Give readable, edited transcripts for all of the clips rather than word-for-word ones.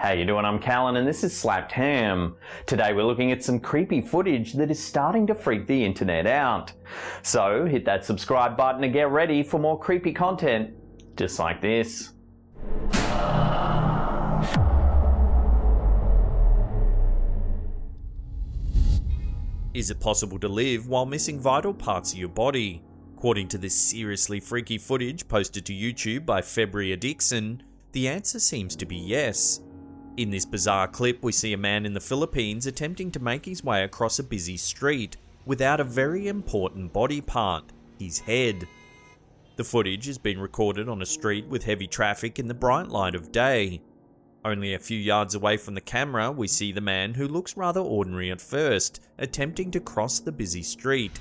How you doing? I'm Callan and this is Slapped Ham. Today we're looking at some creepy footage that is starting to freak the internet out. So hit that subscribe button and get ready for more creepy content just like this. Is it possible to live while missing vital parts of your body? According to this seriously freaky footage posted to YouTube by February Dixon, the answer seems to be yes. In this bizarre clip, we see a man in the Philippines attempting to make his way across a busy street without a very important body part, his head. The footage has been recorded on a street with heavy traffic in the bright light of day. Only a few yards away from the camera, we see the man, who looks rather ordinary at first, attempting to cross the busy street.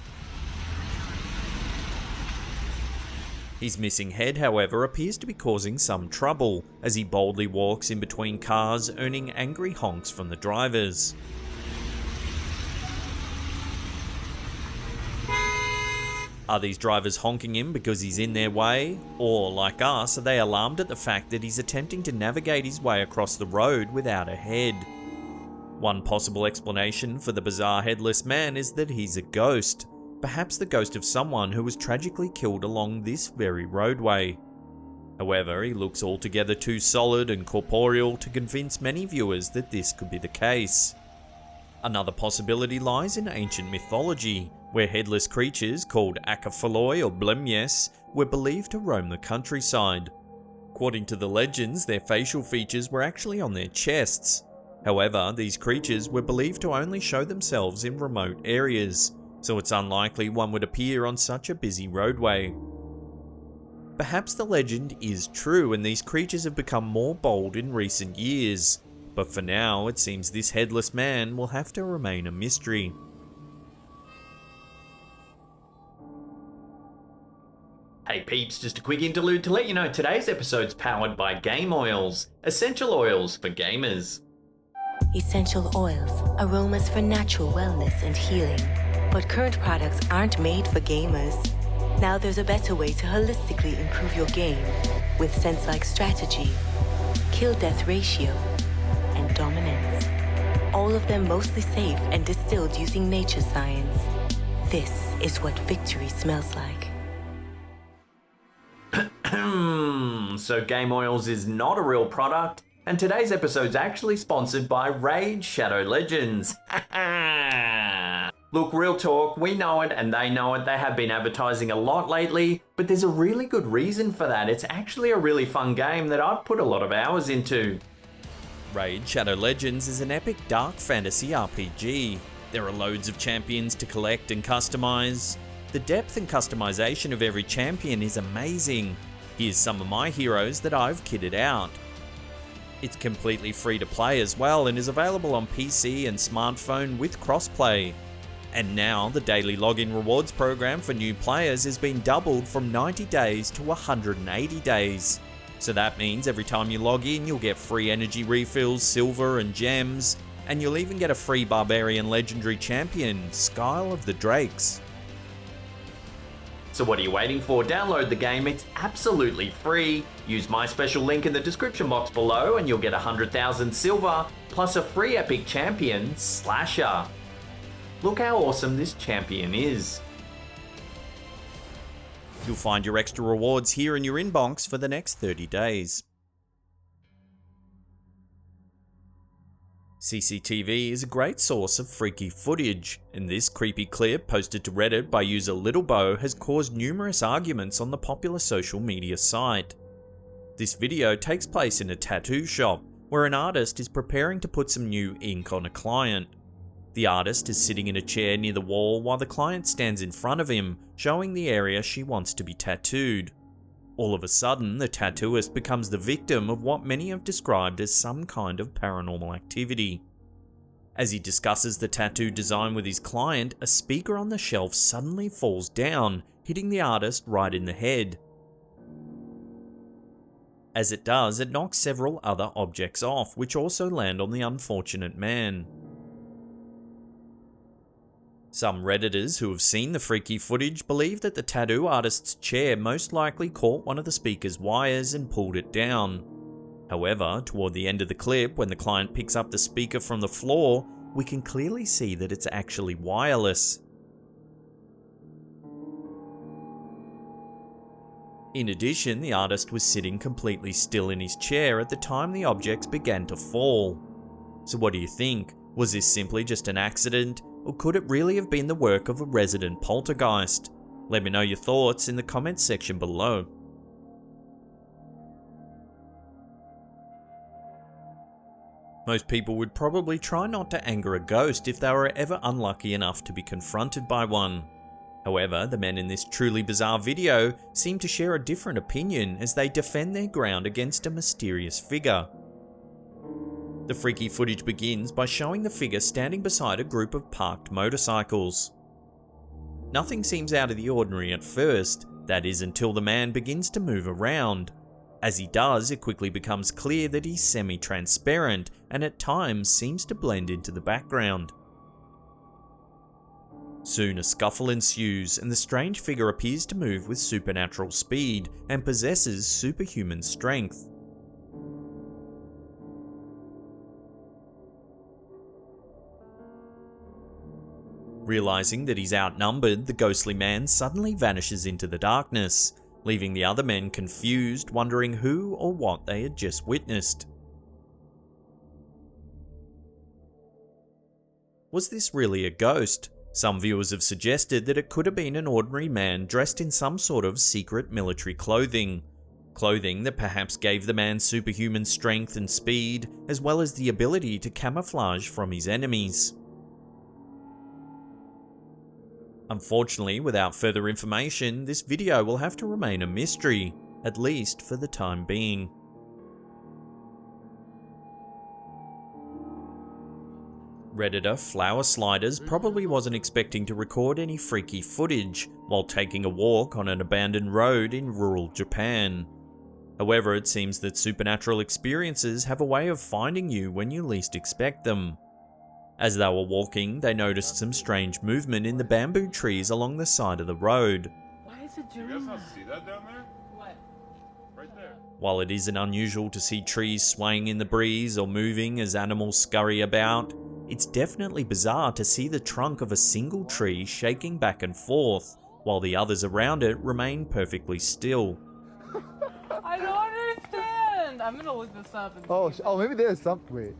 His missing head, however, appears to be causing some trouble, as he boldly walks in between cars, earning angry honks from the drivers. Are these drivers honking him because he's in their way? Or, like us, are they alarmed at the fact that he's attempting to navigate his way across the road without a head? One possible explanation for the bizarre headless man is that he's a ghost. Perhaps the ghost of someone who was tragically killed along this very roadway. However, he looks altogether too solid and corporeal to convince many viewers that this could be the case. Another possibility lies in ancient mythology, where headless creatures called akaphaloi or blemyes were believed to roam the countryside. According to the legends, their facial features were actually on their chests. However, these creatures were believed to only show themselves in remote areas, so it's unlikely one would appear on such a busy roadway. Perhaps the legend is true and these creatures have become more bold in recent years, but for now it seems this headless man will have to remain a mystery. Hey peeps, just a quick interlude to let you know today's episode's powered by Game Oils, essential oils for gamers. Essential oils, aromas for natural wellness and healing. But current products aren't made for gamers. Now there's a better way to holistically improve your game with sense-like strategy, kill-death ratio, and dominance. All of them mostly safe and distilled using nature science. This is what victory smells like. So Game Oils is not a real product, and today's episode's actually sponsored by Raid Shadow Legends. Look, real talk, we know it and they know it. They have been advertising a lot lately, but there's a really good reason for that. It's actually a really fun game that I've put a lot of hours into. Raid Shadow Legends is an epic dark fantasy RPG. There are loads of champions to collect and customize. The depth and customization of every champion is amazing. Here's some of my heroes that I've kitted out. It's completely free to play as well and is available on PC and smartphone with crossplay. And now the daily login rewards program for new players has been doubled from 90 days to 180 days. So that means every time you log in you'll get free energy refills, silver and gems, and you'll even get a free barbarian legendary champion, Skyle of the Drakes. So what are you waiting for? Download the game, it's absolutely free. Use my special link in the description box below and you'll get 100,000 silver plus a free epic champion, Slasher. Look how awesome this champion is. You'll find your extra rewards here in your inbox for the next 30 days. CCTV is a great source of freaky footage, and this creepy clip posted to Reddit by user Littlebo has caused numerous arguments on the popular social media site. This video takes place in a tattoo shop, where an artist is preparing to put some new ink on a client. The artist is sitting in a chair near the wall while the client stands in front of him, showing the area she wants to be tattooed. All of a sudden, the tattooist becomes the victim of what many have described as some kind of paranormal activity. As he discusses the tattoo design with his client, a speaker on the shelf suddenly falls down, hitting the artist right in the head. As it does, it knocks several other objects off, which also land on the unfortunate man. Some Redditors who have seen the freaky footage believe that the tattoo artist's chair most likely caught one of the speaker's wires and pulled it down. However, toward the end of the clip, when the client picks up the speaker from the floor, we can clearly see that it's actually wireless. In addition, the artist was sitting completely still in his chair at the time the objects began to fall. So what do you think? Was this simply just an accident, or could it really have been the work of a resident poltergeist? Let me know your thoughts in the comments section below. Most people would probably try not to anger a ghost if they were ever unlucky enough to be confronted by one. However, the men in this truly bizarre video seem to share a different opinion as they defend their ground against a mysterious figure. The freaky footage begins by showing the figure standing beside a group of parked motorcycles. Nothing seems out of the ordinary at first, that is until the man begins to move around. As he does, it quickly becomes clear that he's semi-transparent and at times seems to blend into the background. Soon a scuffle ensues and the strange figure appears to move with supernatural speed and possesses superhuman strength. Realizing that he's outnumbered, the ghostly man suddenly vanishes into the darkness, leaving the other men confused, wondering who or what they had just witnessed. Was this really a ghost? Some viewers have suggested that it could have been an ordinary man dressed in some sort of secret military clothing. Clothing that perhaps gave the man superhuman strength and speed, as well as the ability to camouflage from his enemies. Unfortunately, without further information, this video will have to remain a mystery, at least for the time being. Redditor Flower Sliders probably wasn't expecting to record any freaky footage while taking a walk on an abandoned road in rural Japan. However, it seems that supernatural experiences have a way of finding you when you least expect them. As they were walking, they noticed some strange movement in the bamboo trees along the side of the road. Why is it doing that? See that down there? What? Right there. While it isn't unusual to see trees swaying in the breeze or moving as animals scurry about, it's definitely bizarre to see the trunk of a single tree shaking back and forth, while the others around it remain perfectly still. I don't understand. I'm gonna look this up. And Maybe there's some way.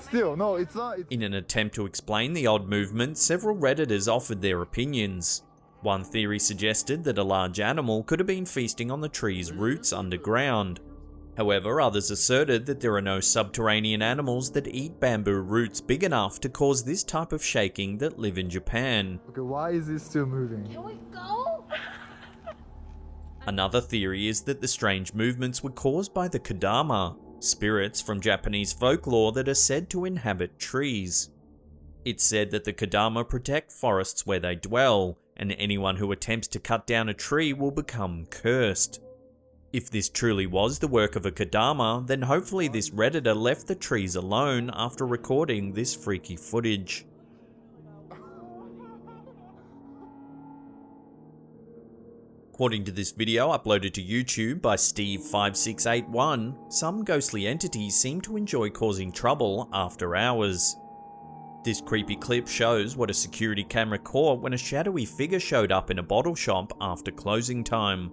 Still, no, it's not. In an attempt to explain the odd movement, several Redditors offered their opinions. One theory suggested that a large animal could have been feasting on the tree's roots underground. However, others asserted that there are no subterranean animals that eat bamboo roots big enough to cause this type of shaking that live in Japan. Okay, why is it still moving? Can we go? Another theory is that the strange movements were caused by the Kodama, spirits from Japanese folklore that are said to inhabit trees. It's said that the Kodama protect forests where they dwell, and anyone who attempts to cut down a tree will become cursed. If this truly was the work of a Kodama, then hopefully this Redditor left the trees alone after recording this freaky footage. According to this video uploaded to YouTube by Steve5681, some ghostly entities seem to enjoy causing trouble after hours. This creepy clip shows what a security camera caught when a shadowy figure showed up in a bottle shop after closing time.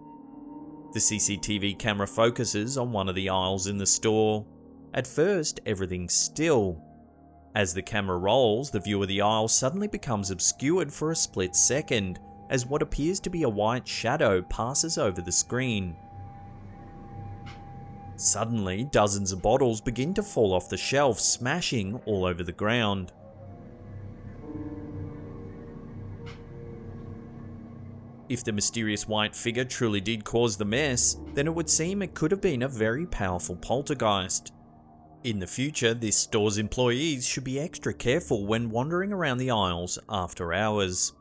The CCTV camera focuses on one of the aisles in the store. At first, everything's still. As the camera rolls, the view of the aisle suddenly becomes obscured for a split second, as what appears to be a white shadow passes over the screen. Suddenly, dozens of bottles begin to fall off the shelf, smashing all over the ground. If the mysterious white figure truly did cause the mess, then it would seem it could have been a very powerful poltergeist. In the future, this store's employees should be extra careful when wandering around the aisles after hours.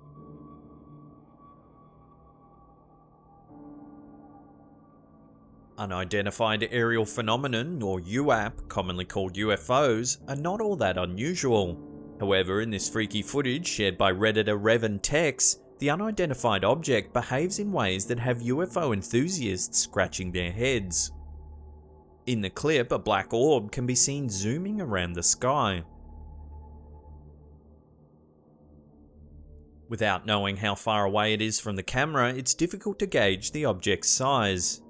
Unidentified aerial phenomenon, or UAP, commonly called UFOs, are not all that unusual. However, in this freaky footage shared by Redditor Revan Tex, the unidentified object behaves in ways that have UFO enthusiasts scratching their heads. In the clip, a black orb can be seen zooming around the sky. Without knowing how far away it is from the camera, it's difficult to gauge the object's size.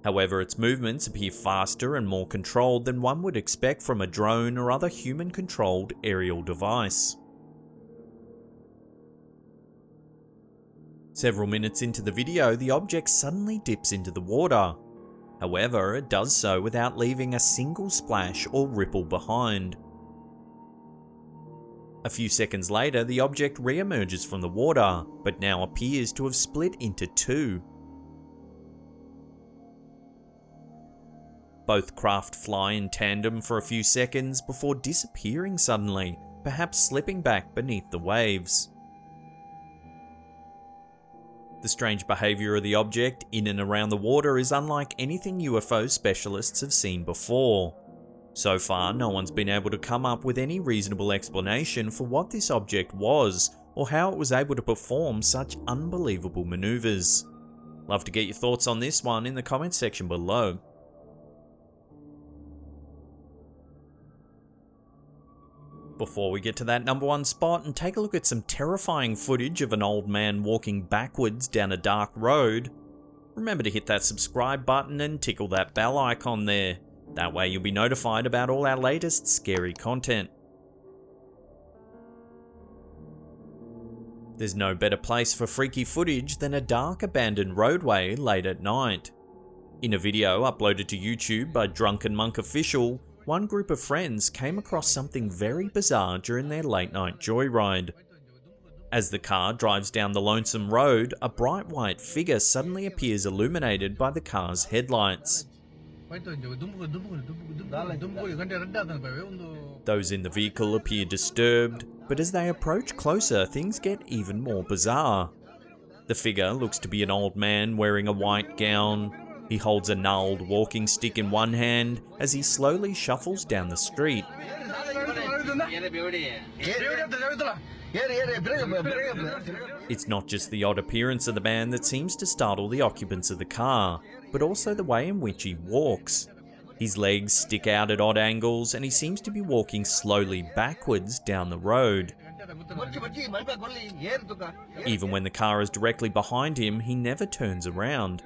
However, its movements appear faster and more controlled than one would expect from a drone or other human-controlled aerial device. Several minutes into the video, the object suddenly dips into the water. However, it does so without leaving a single splash or ripple behind. A few seconds later, the object re-emerges from the water, but now appears to have split into two. Both craft fly in tandem for a few seconds before disappearing suddenly, perhaps slipping back beneath the waves. The strange behaviour of the object in and around the water is unlike anything UFO specialists have seen before. So far, no one's been able to come up with any reasonable explanation for what this object was, or how it was able to perform such unbelievable manoeuvres. Love to get your thoughts on this one in the comments section below. Before we get to that number one spot and take a look at some terrifying footage of an old man walking backwards down a dark road, remember to hit that subscribe button and tickle that bell icon there. That way you'll be notified about all our latest scary content. There's no better place for freaky footage than a dark abandoned roadway late at night. In a video uploaded to YouTube by Drunken Monk Official, one group of friends came across something very bizarre during their late night joyride. As the car drives down the lonesome road, a bright white figure suddenly appears illuminated by the car's headlights. Those in the vehicle appear disturbed, but as they approach closer, things get even more bizarre. The figure looks to be an old man wearing a white gown. He holds a gnarled walking stick in one hand as he slowly shuffles down the street. It's not just the odd appearance of the man that seems to startle the occupants of the car, but also the way in which he walks. His legs stick out at odd angles and he seems to be walking slowly backwards down the road. Even when the car is directly behind him, he never turns around.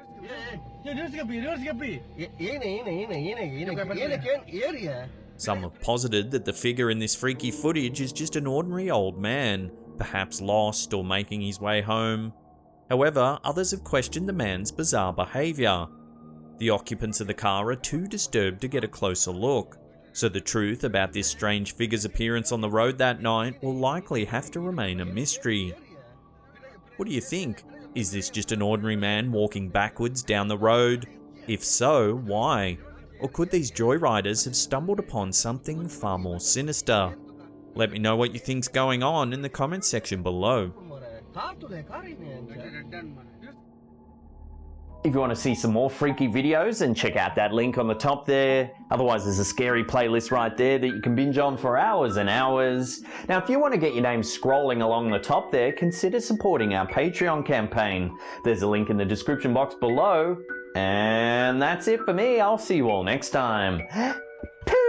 Some have posited that the figure in this freaky footage is just an ordinary old man, perhaps lost or making his way home. However, others have questioned the man's bizarre behaviour. The occupants of the car are too disturbed to get a closer look, so the truth about this strange figure's appearance on the road that night will likely have to remain a mystery. What do you think? Is this just an ordinary man walking backwards down the road? If so, why? Or could these joyriders have stumbled upon something far more sinister? Let me know what you think's going on in the comments section below. If you want to see some more freaky videos, then check out that link on the top there. Otherwise, there's a scary playlist right there that you can binge on for hours and hours. Now, if you want to get your name scrolling along the top there, consider supporting our Patreon campaign. There's a link in the description box below. And that's it for me. I'll see you all next time. Peace!